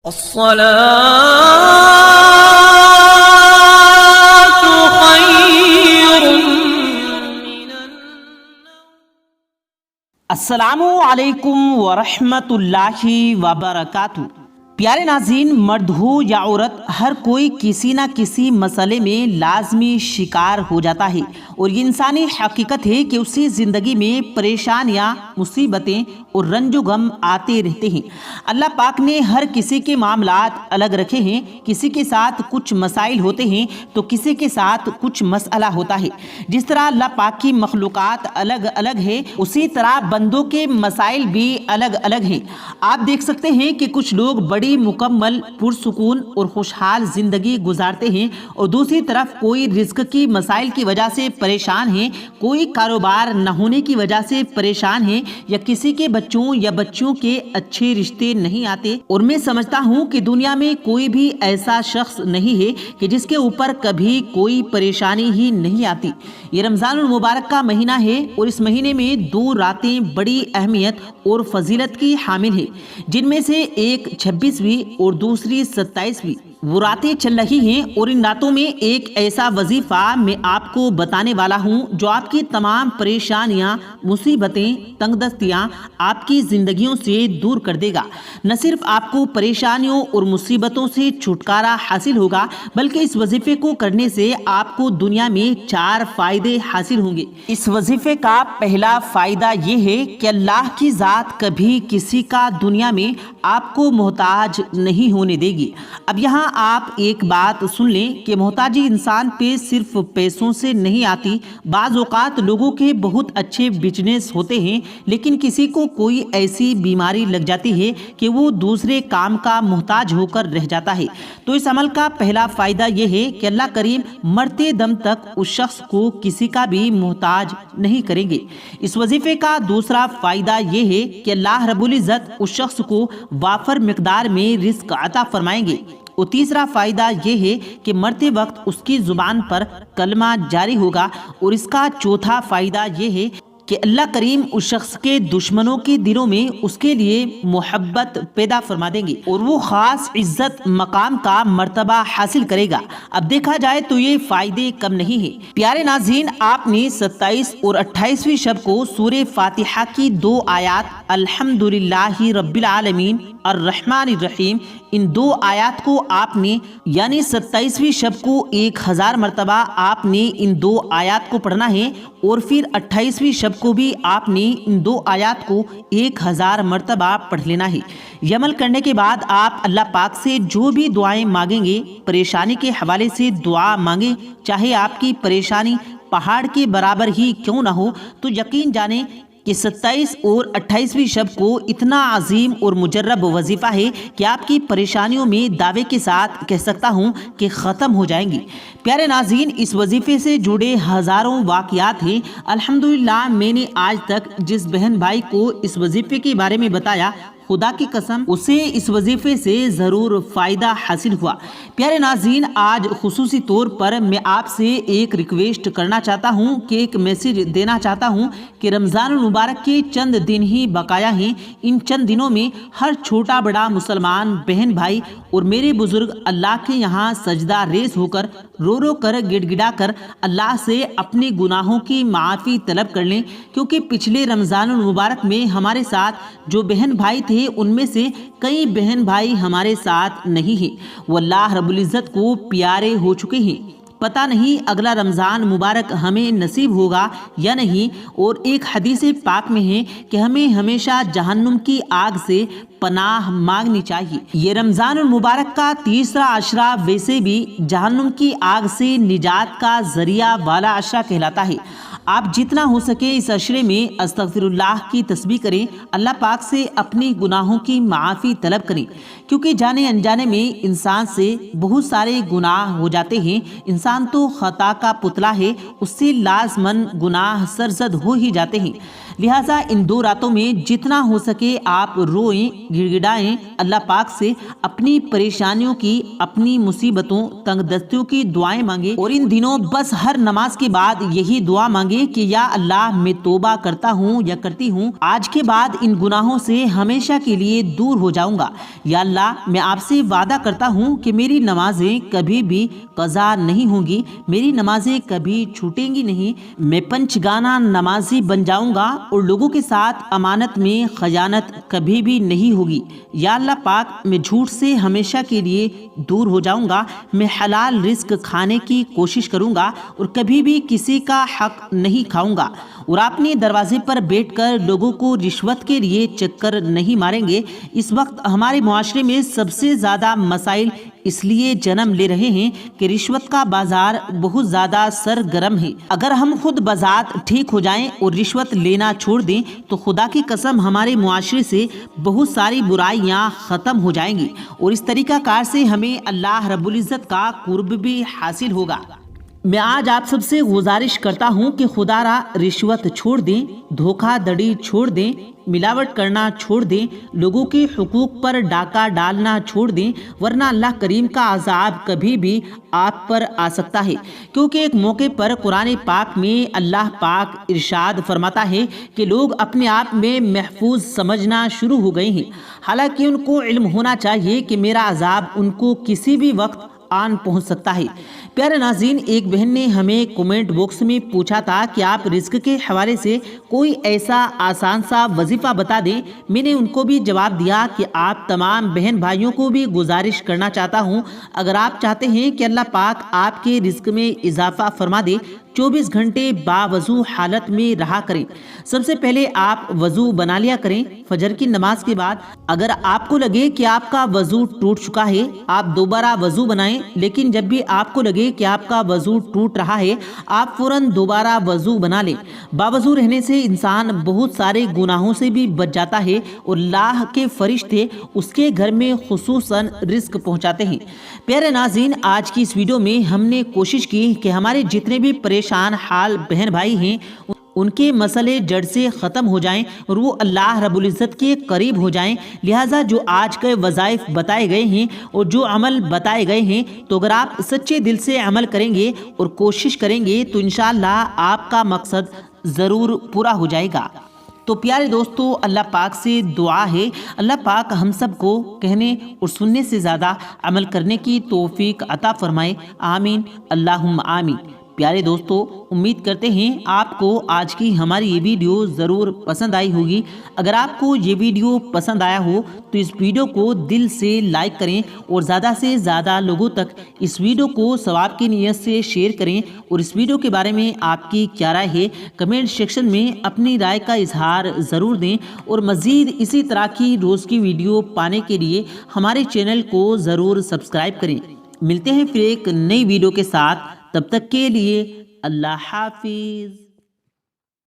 الصلاة خير من السلام علیکم ورحمۃ اللہ وبرکاتہ۔ پیارے ناظرین، مرد ہو یا عورت، ہر کوئی کسی نہ کسی مسئلے میں لازمی شکار ہو جاتا ہے، اور یہ انسانی حقیقت ہے کہ اسی زندگی میں پریشانیاں، مصیبتیں اور رنج و غم آتے رہتے ہیں۔ اللہ پاک نے ہر کسی کے معاملات الگ رکھے ہیں، کسی کے ساتھ کچھ مسائل ہوتے ہیں تو کسی کے ساتھ کچھ مسئلہ ہوتا ہے۔ جس طرح اللہ پاک کی مخلوقات الگ الگ ہے، اسی طرح بندوں کے مسائل بھی الگ الگ ہیں۔ آپ دیکھ سکتے ہیں کہ کچھ لوگ بڑی مکمل، پرسکون اور خوشحال زندگی گزارتے ہیں، اور دوسری طرف کوئی رزق کی مسائل کی وجہ سے پریشان ہیں، کوئی کاروبار نہ ہونے کی وجہ سے پریشان ہیں، یا کسی کے بچوں یا بچیوں کے اچھے رشتے نہیں آتے۔ اور میں سمجھتا ہوں کہ دنیا میں کوئی بھی ایسا شخص نہیں ہے کہ جس کے اوپر کبھی کوئی پریشانی ہی نہیں آتی۔ یہ رمضان المبارک کا مہینہ ہے، اور اس مہینے میں 2 راتیں بڑی اہمیت اور فضیلت کی حامل ہیں، جن میں سے ایک 26ویں اور دوسری 27ویں۔ وہ راتیں چل رہی ہیں، اور ان راتوں میں ایک ایسا وظیفہ میں آپ کو بتانے والا ہوں جو آپ کی تمام پریشانیاں، مصیبتیں، تنگ دستیاں آپ کی زندگیوں سے دور کر دے گا۔ نہ صرف آپ کو پریشانیوں اور مصیبتوں سے چھٹکارا حاصل ہوگا، بلکہ اس وظیفے کو کرنے سے آپ کو دنیا میں 4 فائدے حاصل ہوں گے۔ اس وظیفے کا پہلا فائدہ یہ ہے کہ اللہ کی ذات کبھی کسی کا دنیا میں آپ کو محتاج نہیں ہونے دے گی۔ اب یہاں آپ ایک بات سن لیں کہ محتاجی انسان پہ صرف پیسوں سے نہیں آتی۔ بعض اوقات لوگوں کے بہت اچھے بزنس ہوتے ہیں، لیکن کسی کو کوئی ایسی بیماری لگ جاتی ہے کہ وہ دوسرے کام کا محتاج ہو کر رہ جاتا ہے۔ تو اس عمل کا پہلا فائدہ یہ ہے کہ اللہ کریم مرتے دم تک اس شخص کو کسی کا بھی محتاج نہیں کریں گے۔ اس وظیفے کا دوسرا فائدہ یہ ہے کہ اللہ رب العزت اس شخص کو وافر مقدار میں رزق عطا فرمائیں گے۔ اور تیسرا فائدہ یہ ہے کہ مرتے وقت اس کی زبان پر کلمہ جاری ہوگا۔ اور اس کا چوتھا فائدہ یہ ہے کہ اللہ کریم اس شخص کے دشمنوں کے دلوں میں اس کے لیے محبت پیدا فرما دیں گے، اور وہ خاص عزت مقام کا مرتبہ حاصل کرے گا۔ اب دیکھا جائے تو یہ فائدے کم نہیں ہیں۔ پیارے ناظرین، آپ نے 27 اور 28ویں شب کو سورہ فاتحہ کی 2 آیات الحمدللہ رب العالمین الرحمن الرحیم، ان 2 آیات کو آپ نے یعنی 27ویں شب کو 1000 مرتبہ آپ نے ان 2 آیات کو پڑھنا ہے، اور پھر 28ویں شب کو بھی آپ نے ان 2 آیات کو 1000 مرتبہ پڑھ لینا ہے۔ یہ عمل کرنے کے بعد آپ اللہ پاک سے جو بھی دعائیں مانگیں گے، پریشانی کے حوالے سے دعا مانگیں، چاہے آپ کی پریشانی پہاڑ کے برابر ہی کیوں نہ ہو، تو یقین جانیں کہ 27 اور 28ویں شب کو اتنا عظیم اور مجرب وظیفہ ہے کہ آپ کی پریشانیوں میں دعوے کے ساتھ کہہ سکتا ہوں کہ ختم ہو جائیں گی۔ پیارے ناظرین، اس وظیفے سے جڑے ہزاروں واقعات ہیں۔ الحمدللہ، میں نے آج تک جس بہن بھائی کو اس وظیفے کے بارے میں بتایا، خدا کی قسم اسے اس وظیفے سے ضرور فائدہ حاصل ہوا۔ پیارے ناظرین، آج خصوصی طور پر میں آپ سے ایک ریکویسٹ کرنا چاہتا ہوں کہ ایک میسج دینا چاہتا ہوں کہ رمضان المبارک کے چند دن ہی بقایا ہیں۔ ان چند دنوں میں ہر چھوٹا بڑا مسلمان بہن بھائی اور میرے بزرگ اللہ کے یہاں سجدہ ریز ہو کر، رو رو کر، گڑ گڑا کر اللہ سے اپنے گناہوں کی معافی طلب کر لیں، کیونکہ پچھلے رمضان المبارک میں ہمارے ساتھ جو بہن بھائی تھے، ان میں سے کئی بہن بھائی ہمارے ساتھ نہیں ہیں، وہ اللہ رب العزت کو پیارے ہو چکے ہیں۔ پتہ نہیں اگلا رمضان مبارک ہمیں نصیب ہوگا یا نہیں۔ اور ایک حدیث پاک میں ہے کہ ہمیں ہمیشہ جہنم کی آگ سے پناہ مانگنی چاہیے۔ یہ رمضان المبارک کا تیسرا عشرہ ویسے بھی جہنم کی آگ سے نجات کا ذریعہ والا عشرہ کہلاتا ہے۔ آپ جتنا ہو سکے اس عشرے میں استغفر اللہ کی تسبیح کریں، اللہ پاک سے اپنی گناہوں کی معافی طلب کریں، کیونکہ جانے انجانے میں انسان سے بہت سارے گناہ ہو جاتے ہیں۔ انسان تو خطا کا پتلا ہے، اس سے لازماً گناہ سرزد ہو ہی جاتے ہیں۔ لہٰذا ان 2 راتوں میں جتنا ہو سکے آپ روئیں، گڑ گڑائیں، اللہ پاک سے اپنی پریشانیوں کی، اپنی مصیبتوں، تنگ دستیوں کی دعائیں مانگیں، اور ان دنوں بس ہر نماز کے بعد یہی دعا مانگیں کہ یا اللہ میں توبہ کرتا ہوں یا کرتی ہوں، آج کے بعد ان گناہوں سے ہمیشہ کے لیے دور ہو جاؤں گا۔ یا اللہ میں آپ سے وعدہ کرتا ہوں کہ میری نمازیں کبھی بھی قضا نہیں ہوں گی، میری نمازیں کبھی چھوٹیں گی نہیں، میں پنچگانہ نمازی بن جاؤں گا اور لوگوں کے ساتھ امانت میں خیانت کبھی بھی نہیں ہوگی۔ یا اللہ پاک میں جھوٹ سے ہمیشہ کے لیے دور ہو جاؤں گا، میں حلال رزق کھانے کی کوشش کروں گا اور کبھی بھی کسی کا حق نہیں کھاؤں گا، اور اپنے دروازے پر بیٹھ کر لوگوں کو رشوت کے لیے چکر نہیں ماریں گے۔ اس وقت ہمارے معاشرے میں سب سے زیادہ مسائل اس لیے جنم لے رہے ہیں کہ رشوت کا بازار بہت زیادہ سرگرم ہے۔ اگر ہم خود بذات ٹھیک ہو جائیں اور رشوت لینا چھوڑ دیں تو خدا کی قسم ہمارے معاشرے سے بہت ساری برائیاں ختم ہو جائیں گی، اور اس طریقہ کار سے ہمیں اللہ رب العزت کا قرب بھی حاصل ہوگا۔ میں آج آپ سب سے گزارش کرتا ہوں کہ خدا را رشوت چھوڑ دیں، دھوکہ دڑی چھوڑ دیں، ملاوٹ کرنا چھوڑ دیں، لوگوں کے حقوق پر ڈاکہ ڈالنا چھوڑ دیں، ورنہ اللہ کریم کا عذاب کبھی بھی آپ پر آ سکتا ہے۔ کیونکہ ایک موقع پر قرآن پاک میں اللہ پاک ارشاد فرماتا ہے کہ لوگ اپنے آپ میں محفوظ سمجھنا شروع ہو گئے ہیں، حالانکہ ان کو علم ہونا چاہیے کہ میرا عذاب ان کو کسی بھی وقت آن پہنچ سکتا ہے۔ پیارے ناظرین، ایک بہن نے ہمیں کومنٹ باکس میں پوچھا تھا کہ آپ رزق کے حوالے سے کوئی ایسا آسان سا وظیفہ بتا دیں۔ میں نے ان کو بھی جواب دیا کہ آپ تمام بہن بھائیوں کو بھی گزارش کرنا چاہتا ہوں، اگر آپ چاہتے ہیں کہ اللہ پاک آپ کے رزق میں اضافہ فرما دے، 24 گھنٹے باوضو حالت میں رہا کریں۔ سب سے پہلے آپ وضو بنا لیا کریں فجر کی نماز کے بعد۔ اگر آپ کو لگے کہ آپ کا وضو ٹوٹ چکا ہے، آپ دوبارہ وضو بنائیں، لیکن جب بھی آپ کو لگے کہ آپ کا وضو ٹوٹ رہا ہے، آپ فوراً دوبارہ وضو بنا لیں۔ باوضو رہنے سے انسان بہت سارے گناہوں سے بھی بچ جاتا ہے، اور اللہ کے فرشتے اس کے گھر میں خصوصاً رزق پہنچاتے ہیں۔ پیارے ناظرین، آج کی اس ویڈیو میں ہم نے کوشش کی کہ ہمارے جتنے بھی پریشان حال بہن بھائی ہیں ان کے مسئلے جڑ سے ختم ہو جائیں اور وہ اللہ رب العزت کے قریب ہو جائیں۔ لہٰذا جو آج کے وظائف بتائے گئے ہیں اور جو عمل بتائے گئے ہیں، تو اگر آپ سچے دل سے عمل کریں گے اور کوشش کریں گے تو انشاءاللہ آپ کا مقصد ضرور پورا ہو جائے گا۔ تو پیارے دوستو، اللہ پاک سے دعا ہے اللہ پاک ہم سب کو کہنے اور سننے سے زیادہ عمل کرنے کی توفیق عطا فرمائے، آمین اللہم آمین۔ پیارے دوستو، امید کرتے ہیں آپ کو آج کی ہماری یہ ویڈیو ضرور پسند آئی ہوگی۔ اگر آپ کو یہ ویڈیو پسند آیا ہو تو اس ویڈیو کو دل سے لائک کریں اور زیادہ سے زیادہ لوگوں تک اس ویڈیو کو ثواب کی نیت سے شیئر کریں، اور اس ویڈیو کے بارے میں آپ کی کیا رائے ہے کمنٹ سیکشن میں اپنی رائے کا اظہار ضرور دیں، اور مزید اسی طرح کی روز کی ویڈیو پانے کے لیے ہمارے چینل کو ضرور سبسکرائب کریں۔ ملتے ہیں پھر ایک نئی ویڈیو کے ساتھ، تب تک کے لیے اللہ حافظ۔